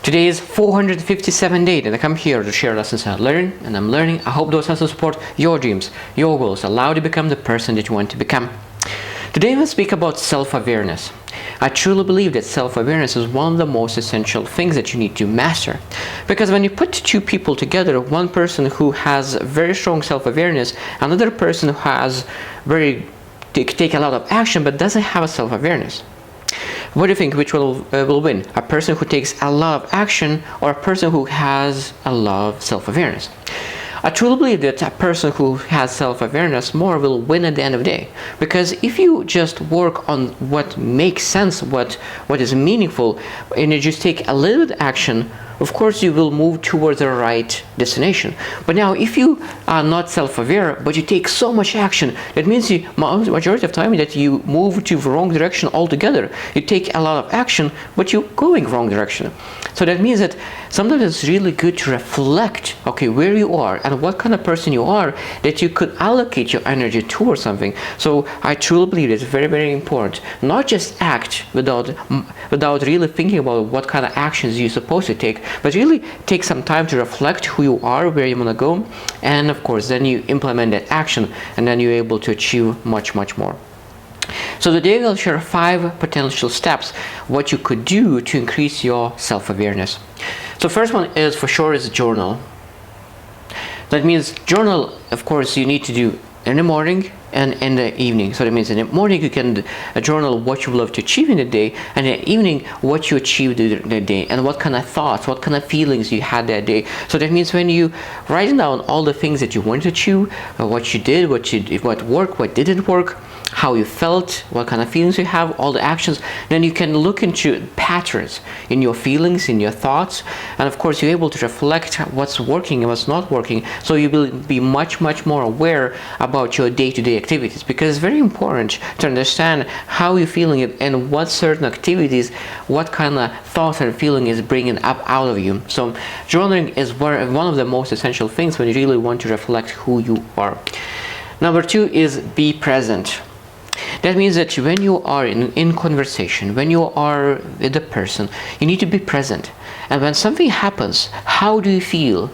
Today is 457 days and I come here to share lessons I learn and I'm learning. I hope those lessons support your dreams, your goals, allow you to become the person that you want to become. Today we'll speak about self-awareness. I truly believe that self-awareness is one of the most essential things that you need to master. Because when you put two people together, one person who has very strong self-awareness, another person who has take a lot of action but doesn't have a self-awareness. What do you think, which will win? A person who takes a lot of action or a person who has a lot of self-awareness? I truly believe that a person who has self-awareness more will win at the end of the day. Because if you just work on what makes sense, what is meaningful, and you just take a little bit of action, of course you will move towards the right destination. But now if you are not self-aware but you take so much action, that means you majority of time that you move to the wrong direction altogether. You take a lot of action but you're going wrong direction. So that means that sometimes it's really good to reflect, okay, where you are and what kind of person you are, that you could allocate your energy towards something. So I truly believe it's very, very important. Not just act without really thinking about what kind of actions you're supposed to take, but really take some time to reflect who you are, where you want to go, and of course then you implement that action and then you're able to achieve much, much more. So today we'll share 5 potential steps what you could do to increase your self-awareness. So first one is for sure is journal. That means journal, of course, you need to do in the morning and in the evening. So that means in the morning you can journal what you would love to achieve in the day, and in the evening what you achieved in the day and what kind of thoughts, what kind of feelings you had that day. So that means when you write down all the things that you wanted to achieve, what you did, what worked, what didn't work, how you felt, what kind of feelings you have, all the actions, then you can look into patterns in your feelings, in your thoughts, and of course you're able to reflect what's working and what's not working, so you will be much, much more aware about your day-to-day activities, because it's very important to understand how you're feeling and what certain activities, what kind of thoughts and feeling is bringing up out of you. So journaling is one of the most essential things when you really want to reflect who you are. Number 2 is be present. That means that when you are in conversation, when you are with a person, you need to be present. And when something happens, how do you feel?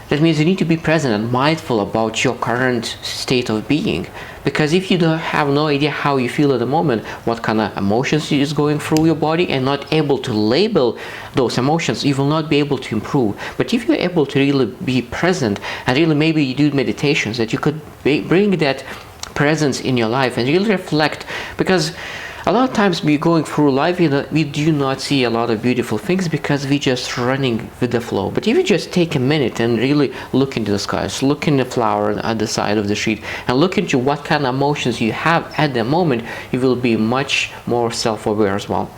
That means you need to be present and mindful about your current state of being. Because if you don't have no idea how you feel at the moment, what kind of emotions is going through your body, and not able to label those emotions, you will not be able to improve. But if you're able to really be present and really maybe you do meditations, that you could bring that presence in your life and really reflect, because a lot of times we going through life, we do not see a lot of beautiful things because we just running with the flow. But if you just take a minute and really look into the skies, look in the flower at the side of the street, and look into what kind of emotions you have at the moment, you will be much more self-aware as well.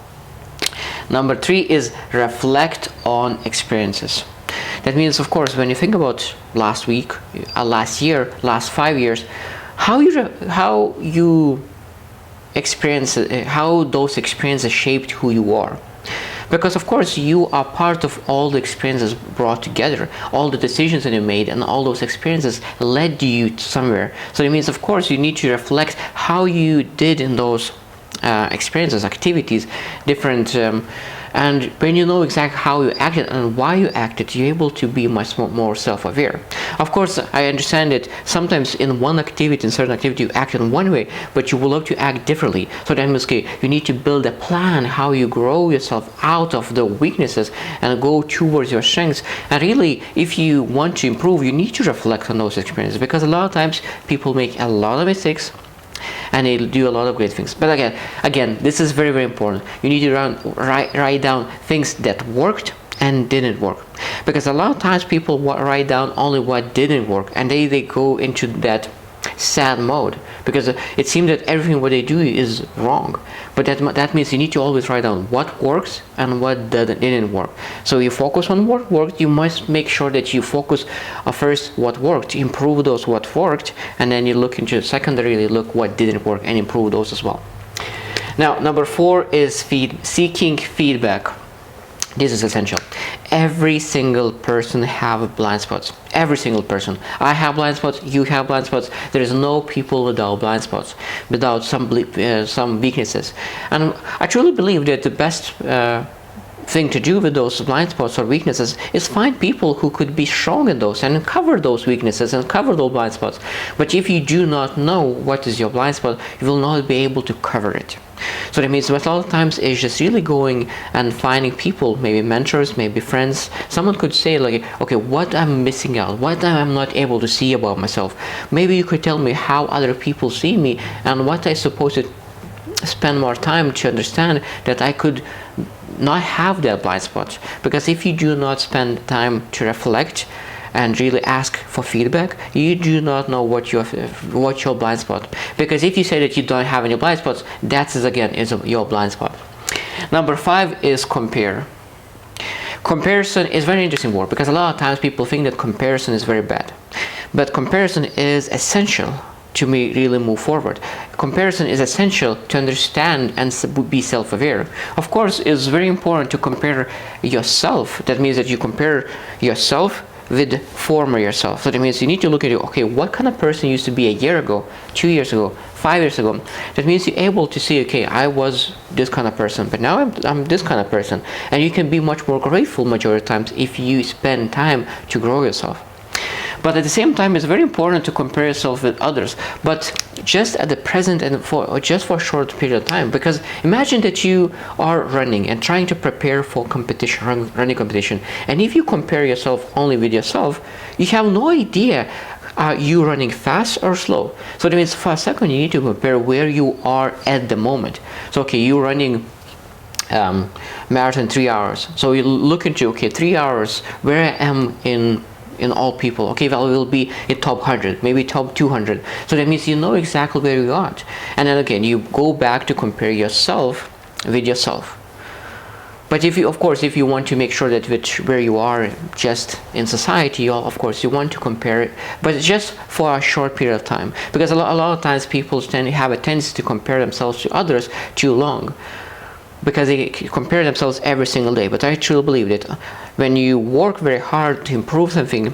Number 3 is reflect on experiences. That means, of course, when you think about last week, last year, last 5 years, how you experience, how those experiences shaped who you are. Because of course you are part of all the experiences brought together, all the decisions that you made, and all those experiences led you to somewhere. So it means, of course, you need to reflect how you did in those experiences, activities, different and when you know exactly how you acted and why you acted, you're able to be much more self-aware. Of course, I understand that sometimes in one activity, in certain activity, you act in one way, but you will love to act differently. So that means, okay, you need to build a plan how you grow yourself out of the weaknesses and go towards your strengths. And really, if you want to improve, you need to reflect on those experiences, because a lot of times people make a lot of mistakes and they do a lot of great things. But again, this is very, very important. You need to write down things that worked and didn't work, because a lot of times people write down only what didn't work, and they go into that sad mode, because it seems that everything what they do is wrong. But that means you need to always write down what works and what didn't work. So you focus on what worked. You must make sure that you focus first what worked, improve those what worked, and then you look into secondarily look what didn't work and improve those as well. Now, number 4 is seeking feedback. This is essential. Every single person have blind spots. Every single person. I have blind spots. You have blind spots. There is no people without blind spots, without some weaknesses. And I truly believe that the best thing to do with those blind spots or weaknesses is find people who could be strong in those and cover those weaknesses and cover those blind spots. But if you do not know what is your blind spot, you will not be able to cover it. So that means what a lot of times is just really going and finding people, maybe mentors, maybe friends. Someone could say like, okay, what I'm missing out, what I'm not able to see about myself. Maybe you could tell me how other people see me and what I supposed to spend more time to understand that I could not have that blind spot. Because if you do not spend time to reflect and really ask for feedback, you do not know what your blind spot. Because if you say that you don't have any blind spots, that is again your blind spot. Number 5 is compare. Comparison is very interesting word, because a lot of times people think that comparison is very bad, but comparison is essential to really move forward. Comparison is essential to understand and be self-aware. Of course, it's very important to compare yourself. That means that you compare yourself with former yourself. So that means you need to look at it, okay, what kind of person used to be a year ago, 2 years ago, 5 years ago. That means you're able to see, okay, I was this kind of person, but now I'm this kind of person. And you can be much more grateful majority of times if you spend time to grow yourself. But at the same time, it's very important to compare yourself with others, but just at the present and just for a short period of time. Because imagine that you are running and trying to prepare for competition, running competition, and if you compare yourself only with yourself, you have no idea are you running fast or slow. So that means for a second you need to compare where you are at the moment. So okay, you're running marathon 3 hours. So you look into, okay, 3 hours, where I am in all people. Okay, well, will be in top 100, maybe top 200. So that means you know exactly where you are. And then again, you go back to compare yourself with yourself. But if you, of course, if you want to make sure that where you are just in society, of course, you want to compare it, but just for a short period of time. Because a lot of times people have a tendency to compare themselves to others too long, because they compare themselves every single day. But I truly believe that when you work very hard to improve something,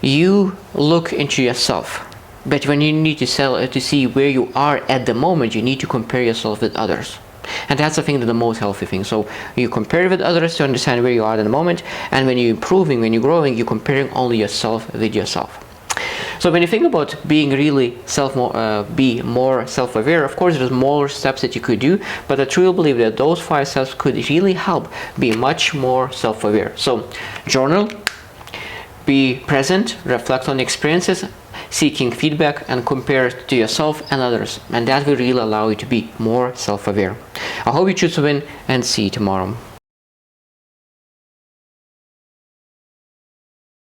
you look into yourself. But when you need to see where you are at the moment, you need to compare yourself with others. And that's the thing, that the most healthy thing. So you compare with others to understand where you are at the moment, and when you're improving, when you're growing, you're comparing only yourself with yourself. So when you think about being really be more self-aware, of course there's more steps that you could do, but I truly believe that those 5 steps could really help be much more self-aware. So journal, be present, reflect on experiences, seeking feedback, and compare to yourself and others, and that will really allow you to be more self-aware. I hope you choose to win, and see you tomorrow.